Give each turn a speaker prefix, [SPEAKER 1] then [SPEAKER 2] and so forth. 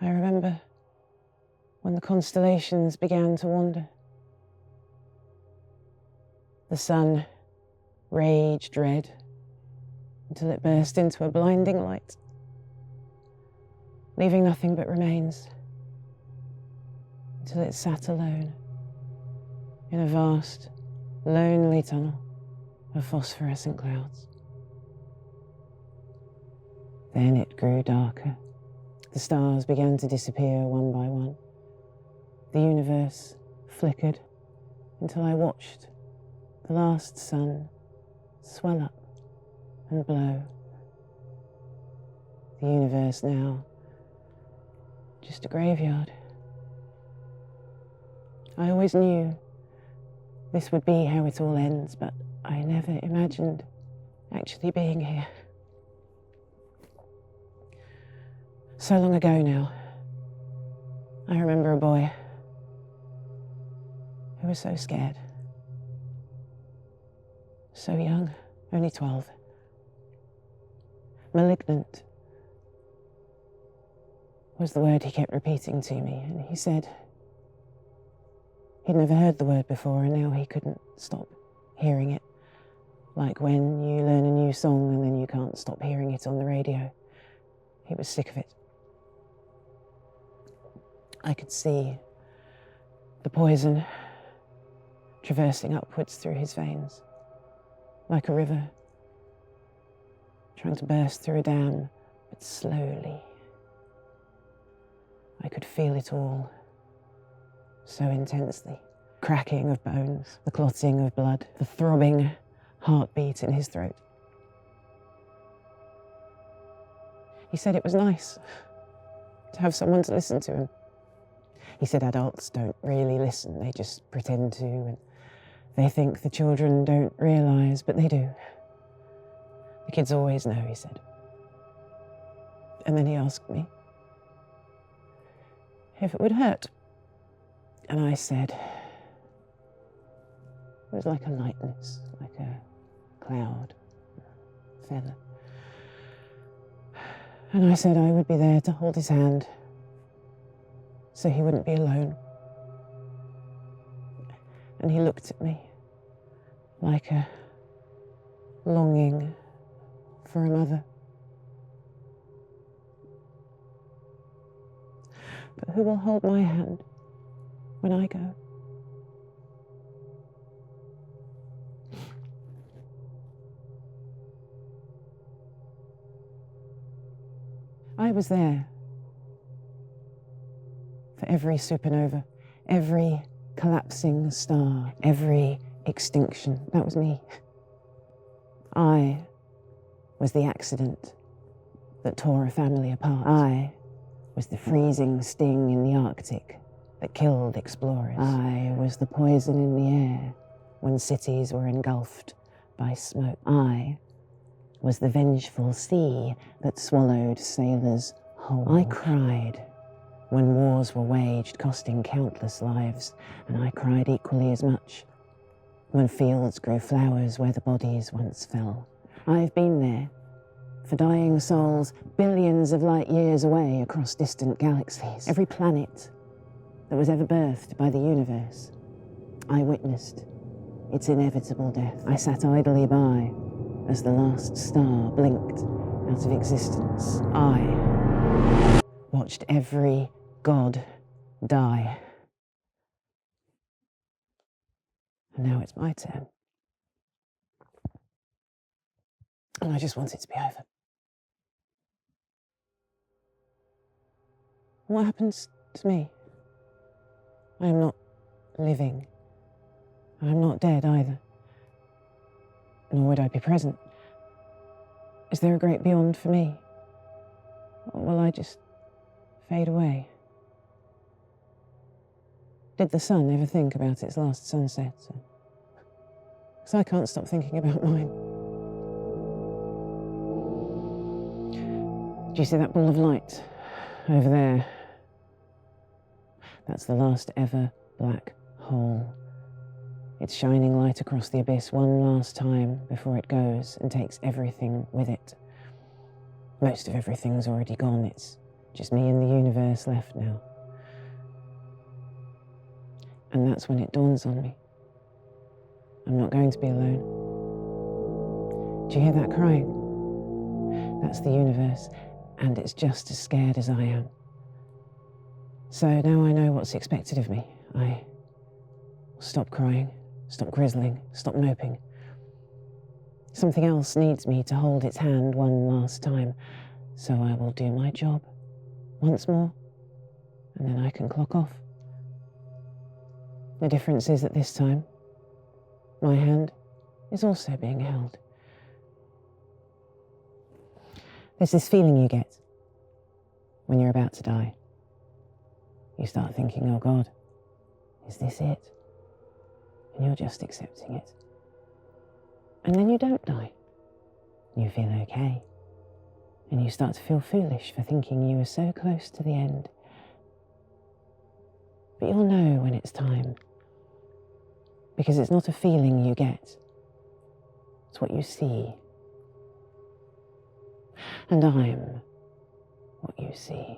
[SPEAKER 1] I remember when the constellations began to wander. The sun raged red until it burst into a blinding light, leaving nothing but remains, until it sat alone in a vast, lonely tunnel of phosphorescent clouds. Then it grew darker. The stars began to disappear one by one. The universe flickered until I watched the last sun swell up and blow. The universe now just a graveyard. I always knew this would be how it all ends, but I never imagined actually being here. So long ago now, I remember a boy who was so scared. So young, only 12. Malignant was the word he kept repeating to me, and he said he'd never heard the word before, and now he couldn't stop hearing it. Like when you learn a new song and then you can't stop hearing it on the radio. He was sick of it. I could see the poison traversing upwards through his veins, like a river trying to burst through a dam, but slowly. I could feel it all so intensely. Cracking of bones, the clotting of blood, the throbbing heartbeat in his throat. He said it was nice to have someone to listen to him. He said adults don't really listen, they just pretend to, and they think the children don't realise, but they do. The kids always know, he said. And then he asked me if it would hurt. And I said it was like a lightness, like a cloud, a feather. And I said I would be there to hold his hand so he wouldn't be alone. And he looked at me like a longing for a mother. But who will hold my hand when I go? I was there for every supernova, every collapsing star, every extinction. That was me. I was the accident that tore a family apart. I was the freezing sting in the Arctic that killed explorers. I was the poison in the air when cities were engulfed by smoke. I was the vengeful sea that swallowed sailors whole. I cried when wars were waged, costing countless lives, and I cried equally as much when fields grew flowers where the bodies once fell. I've been there for dying souls billions of light years away across distant galaxies. Every planet that was ever birthed by the universe, I witnessed its inevitable death. I sat idly by as the last star blinked out of existence. I watched every god die. And now it's my turn. And I just want it to be over. What happens to me? I am not living. I am not dead either. Nor would I be present. Is there a great beyond for me? Or will I just fade away? Did the sun ever think about its last sunset? Because I can't stop thinking about mine. Do you see that ball of light over there? That's the last ever black hole. It's shining light across the abyss one last time before it goes and takes everything with it. Most of everything's already gone. It's Just me and the universe left now. And that's when it dawns on me. I'm not going to be alone. Do you hear that crying? That's the universe, and it's just as scared as I am. So now I know what's expected of me. I will stop crying, stop grizzling, stop moping. Something else needs me to hold its hand one last time, so I will do my job once more, and then I can clock off. The difference is that this time, my hand is also being held. There's this feeling you get when you're about to die. You start thinking, oh God, is this it? And you're just accepting it. And then you don't die. You feel okay. And you start to feel foolish for thinking you were so close to the end. But you'll know when it's time. Because it's not a feeling you get. It's what you see. And I'm what you see.